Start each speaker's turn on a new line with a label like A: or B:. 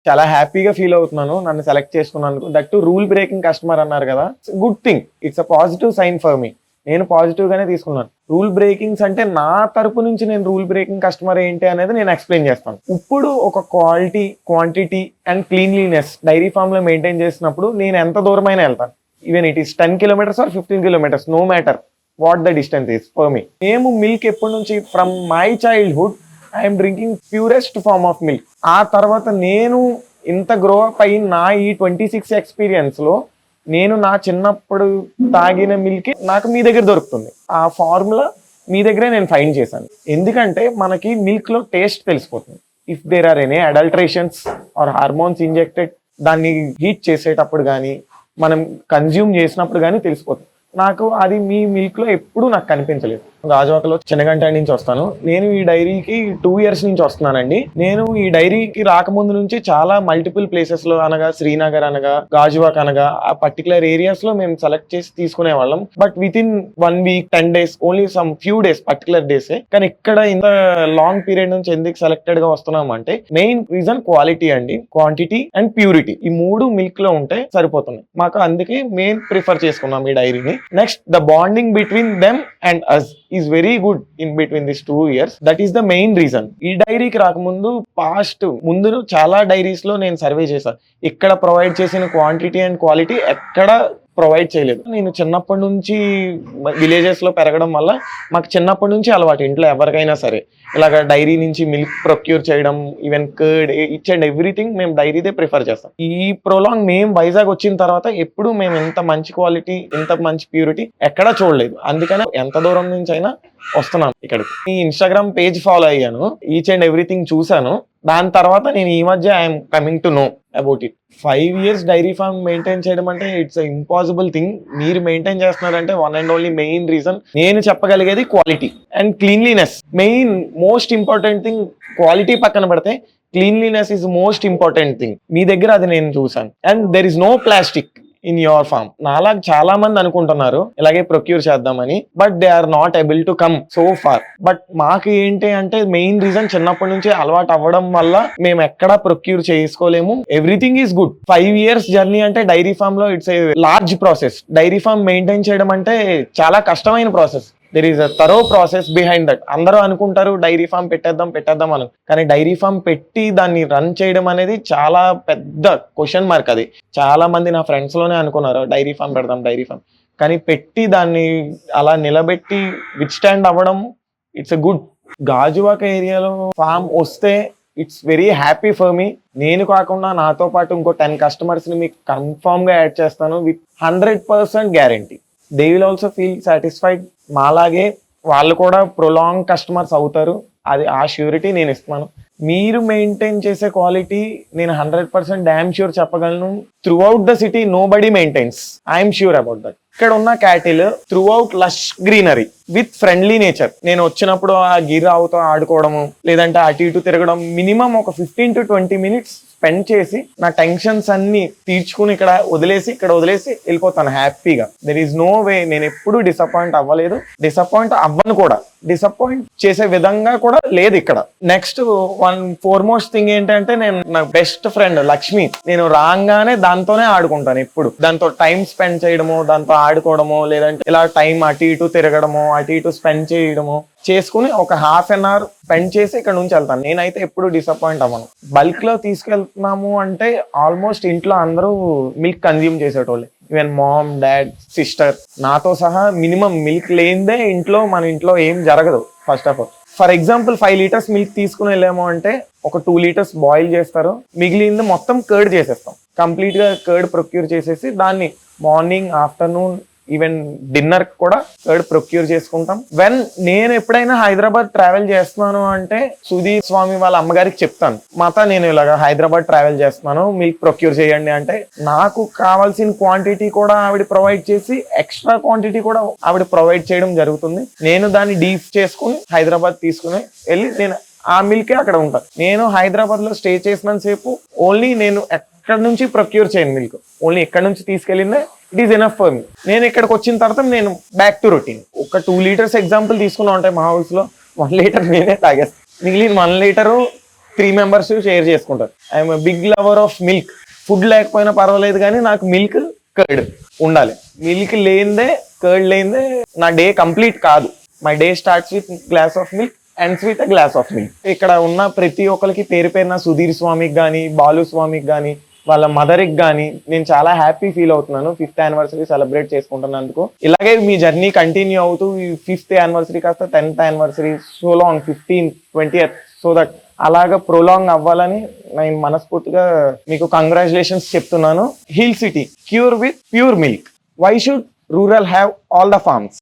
A: చాలా హ్యాపీగా ఫీల్ అవుతున్నాను నన్ను సెలెక్ట్ చేసుకున్నందుకు. That to rule breaking customer అన్నారు కదా, good thing, it's a positive sign for me. నేను పాజిటివ్ గానే తీసుకున్నాను. రూల్ బ్రేకింగ్స్ అంటే నా తరపు నుంచి నేను రూల్ బ్రేకింగ్ కస్టమర్ ఏంటి అనేది నేను ఎక్స్ప్లెయిన్ చేస్తాను. ఇప్పుడు ఒక quality, quantity and cleanliness dairy farm లో మెయింటైన్ చేసినప్పుడు నేను ఎంత దూరమైనా వెళ్తాను. Even it is 10 kilometers or 15 kilometers, no matter what the distance is for me. మేము మిల్క్ ఎప్పటి నుంచి, from my childhood I'm drinking purest form of milk. ఆ తర్వాత నేను ఇంత గ్రో అప్ అయ్యి నా ఈ 26 ఎక్స్పీరియన్స్ లో నేను నా చిన్నప్పుడు తాగిన మిల్క్ నాకు మీ దగ్గర దొరుకుతుంది. ఆ ఫార్ములా మీ దగ్గరే నేను ఫైండ్ చేశాను. ఎందుకంటే మనకి మిల్క్ లో టేస్ట్ తెలిసిపోతుంది. If there are any adulterations or hormones injected, దాన్ని హీట్ చేసేటప్పుడు కానీ మనం కన్జ్యూమ్ చేసినప్పుడు కానీ తెలిసిపోతుంది. నాకు అది మీ మిల్క్ లో ఎప్పుడూ నాకు కనిపించలేదు. గాజువాకలో చిన్నగంట నుంచి వస్తాను. నేను ఈ డైరీకి 2 years నుంచి వస్తున్నానండి. నేను ఈ డైరీకి రాకముందు నుంచి చాలా మల్టిపుల్ ప్లేసెస్ లో అనగా శ్రీనగర్ అనగా గాజువాక్ అనగా ఆ పర్టికులర్ ఏరియాస్ లో మేము సెలెక్ట్ చేసి తీసుకునే వాళ్ళం. But with in 1 week 10 days, only some few days, particular డేసే. కానీ ఇక్కడ ఇంత లాంగ్ పీరియడ్ నుంచి ఎందుకు సెలెక్టెడ్ గా వస్తున్నాం అంటే మెయిన్ రీజన్ క్వాలిటీ అండి, క్వాంటిటీ అండ్ ప్యూరిటీ. ఈ 3 మిల్క్ లో ఉంటే సరిపోతుంది మాకు. అందుకే మెయిన్ ప్రిఫర్ చేసుకున్నాం ఈ డైరీని. Next, the bonding between them and us is very good in between this 2 years. That is the main reason. ఈ డైరీకి రాకముందు ముందు చాలా డైరీస్ లో నేను సర్వే చేశాను. ఇక్కడ ప్రొవైడ్ చేసిన క్వాంటిటీ అండ్ క్వాలిటీ ఎక్కడ ప్రొవైడ్ చేయలేదు. నేను చిన్నప్పటి నుంచి విలేజెస్ లో పెరగడం వల్ల మాకు చిన్నప్పటి నుంచి అలవాటు. ఇంట్లో ఎవరికైనా సరే ఇలాగ డైరీ నుంచి మిల్క్ ప్రొక్యూర్ చేయడం, even curd, each and everything మేము డైరీదే ప్రిఫర్ చేస్తాం. ఈ ప్రోలాంగ్ మేము వైజాగ్ వచ్చిన తర్వాత ఎప్పుడు మేము ఇంత మంచి క్వాలిటీ, ఇంత మంచి ప్యూరిటీ ఎక్కడా చూడలేదు. అందుకనే ఎంత దూరం నుంచి అయినా వస్తున్నాం ఇక్కడికి. ఈ ఇన్స్టాగ్రామ్ పేజ్ ఫాలో అయ్యాను, ఈచ్ అండ్ ఎవ్రీథింగ్ చూసాను. దాని తర్వాత నేను ఈ మధ్య I'm coming to know about it. 5 years dairy farm maintain చేయడం అంటే ఇట్స్ ఇంపాసిబుల్ థింగ్. మీరు మెయింటైన్ చేస్తున్నారంటే one and only main reason నేను చెప్పగలిగేది quality and cleanliness. Main most important thing. Quality పక్కన పెడితే cleanliness is most important thing. మీ దగ్గర అది నేను చూసాను. And there is no plastic in your farm. నాలా చాలా మంది అనుకుంటున్నారు ఇలాగే ప్రొక్యూర్ చేద్దామని, but they are not able to come so far. But మాకు ఏంటి అంటే మెయిన్ రీజన్ చిన్నప్పటి నుంచి అలవాటు అవ్వడం వల్ల మేము ఎక్కడా ప్రొక్యూర్ చేసుకోలేము. Everything is good. 5 years journey అంటే డైరీ ఫార్మ్ లో it's a large process. Dairy farm maintain చేయడం అంటే చాలా కష్టమైన process. There is a thorough process behind that. అందరూ అనుకుంటారు డైరీ ఫామ్ పెట్టేద్దాం అని, కానీ డైరీ ఫామ్ పెట్టి దాన్ని రన్ చేయడం అనేది చాలా పెద్ద క్వశ్చన్ మార్క్. అది చాలా మంది నా ఫ్రెండ్స్ లోనే అనుకున్నారు డైరీ ఫామ్ పెడదాం, కానీ పెట్టి దాన్ని అలా నిలబెట్టి విత్ స్టాండ్ అవ్వడం ఇట్స్ ఎ గుడ్. గాజువాక ఏరియాలో ఫామ్ వస్తే it's very happy for me. నేను కాకుండా నాతో పాటు ఇంకో 10 customers ని మీకు కన్ఫర్మ్ గా యాడ్ చేస్తాను with 100% guarantee. They will also feel satisfied. మాలాగే వాళ్ళు కూడా ప్రొలాంగ్ కస్టమర్స్ అవుతారు. అది ఆ ష్యూరిటీ నేను ఇస్తున్నాను. మీరు మెయింటైన్ చేసే క్వాలిటీ నేను 100% డామ్ ష్యూర్ చెప్పగలను. Throughout the city nobody maintains. I'm sure about that. ఇక్కడ ఉన్న cattle throughout lush greenery with friendly nature. నేను వచ్చినప్పుడు ఆ గిరావుతో ఆడుకోవడము, లేదంటే అటు ఇటు తిరగడం, మినిమం ఒక 15 to 20 minutes స్పెండ్ చేసి నా టెన్షన్స్ అన్ని తీర్చుకుని ఇక్కడ వదిలేసి వెళ్ళిపోతాను హ్యాపీగా. There is no way. నేను ఎప్పుడు డిసప్పాయింట్ అవ్వలేదు, డిసప్పాయింట్ అవ్వను కూడా. డిసప్పాయింట్ చేసే విధంగా కూడా లేదు ఇక్కడ. నెక్స్ట్ వన్ ఫోర్మోస్ట్ థింగ్ ఏంటంటే, నేను నా బెస్ట్ ఫ్రెండ్ లక్ష్మి, నేను రాగానే దాంతోనే ఆడుకుంటాను. ఎప్పుడు దాంతో టైం స్పెండ్ చేయడము, దాంతో ఆడుకోవడము, లేదంటే ఇలా టైం అటు ఇటు తిరగడము, అటు ఇటు స్పెండ్ చేయడము చేసుకుని ఒక 1/2 hour స్పెండ్ చేసి ఇక్కడ నుంచి వెళ్తాను. నేనైతే ఎప్పుడు డిసప్పాయింట్ అవ్వను. బల్క్ లో తీసుకెళ్తున్నాము అంటే ఆల్మోస్ట్ ఇంట్లో అందరూ మిల్క్ కన్జ్యూమ్ చేసేటోళ్ళే. ఈవెన్ మామ్, డాడ్, సిస్టర్, నాతో సహా మినిమం మిల్క్ లేనిదే మన ఇంట్లో ఏం జరగదు. First of all, for example 5 liters milk తీసుకుని వెళ్ళాము అంటే ఒక 2 liters బాయిల్ చేస్తారు, మిగిలింది మొత్తం కర్డ్ చేసేస్తాం. కంప్లీట్ గా కర్డ్ ప్రొక్యూర్ చేసేసి దాన్ని మార్నింగ్, ఆఫ్టర్నూన్, ఈవెన్ డిన్నర్ కూడా కర్డ్ ప్రొక్యూర్ చేసుకుంటాం. నేను ఎప్పుడైనా హైదరాబాద్ ట్రావెల్ చేస్తున్నాను అంటే సుధీర్ స్వామి వాళ్ళ అమ్మగారికి చెప్తాను, మాత నేను ఇలాగా హైదరాబాద్ ట్రావెల్ చేస్తున్నాను, మిల్క్ ప్రొక్యూర్ చేయండి అంటే నాకు కావాల్సిన క్వాంటిటీ కూడా ఆవిడ ప్రొవైడ్ చేసి ఎక్స్ట్రా క్వాంటిటీ కూడా ఆవిడ ప్రొవైడ్ చేయడం జరుగుతుంది. నేను దాన్ని డీప్ చేసుకుని హైదరాబాద్ తీసుకుని వెళ్ళి నేను ఆ మిల్కే అక్కడ ఉంటాను. నేను హైదరాబాద్ లో స్టే చేసినంత సేపు ఓన్లీ నేను ఎక్కడ నుంచి ప్రొక్యూర్ చేయను మిల్క్, ఓన్లీ ఎక్కడ నుంచి తీసుకెళ్ళిందే it is enough for me. నేను ఇక్కడికి వచ్చిన తర్వాత నేను బ్యాక్ టు రొటీన్. ఒక 2 liters ఎగ్జాంపుల్ తీసుకున్నా ఉంటాయి మా హౌస్ లో, 1 liter నేనే తాగేస్తాను. మిగిలిన 1 liter 3 మెంబర్స్ షేర్ చేసుకుంటారు. I'm big lover of milk. Food లేకపోయినా పర్వాలేదు కానీ నాకు మిల్క్ కర్డ్ ఉండాలి. మిల్క్ లేనిదే, కర్డ్ లేనిదే నా డే కంప్లీట్ కాదు. My day starts with glass of milk ends with a glass of milk. ఇక్కడ ఉన్న ప్రతి ఒక్కరికి పేరు పేరున సుధీర్ స్వామికి కానీ, బాలు స్వామికి కానీ, వాళ్ళ మదర్కి కానీ నేను చాలా హ్యాపీ ఫీల్ అవుతున్నాను 5th యానివర్సరీ సెలబ్రేట్ చేసుకుంటున్నందుకు. ఇలాగే మీ జర్నీ కంటిన్యూ అవుతూ ఈ 5th యానివర్సరీ కాస్త 10th anniversary, so long 15th 20th, so that అలాగా ప్రొలాంగ్ అవ్వాలని నేను మనస్ఫూర్తిగా మీకు కంగ్రాచులేషన్స్ చెప్తున్నాను. Hill city cure with pure milk. Why should rural have all the forms?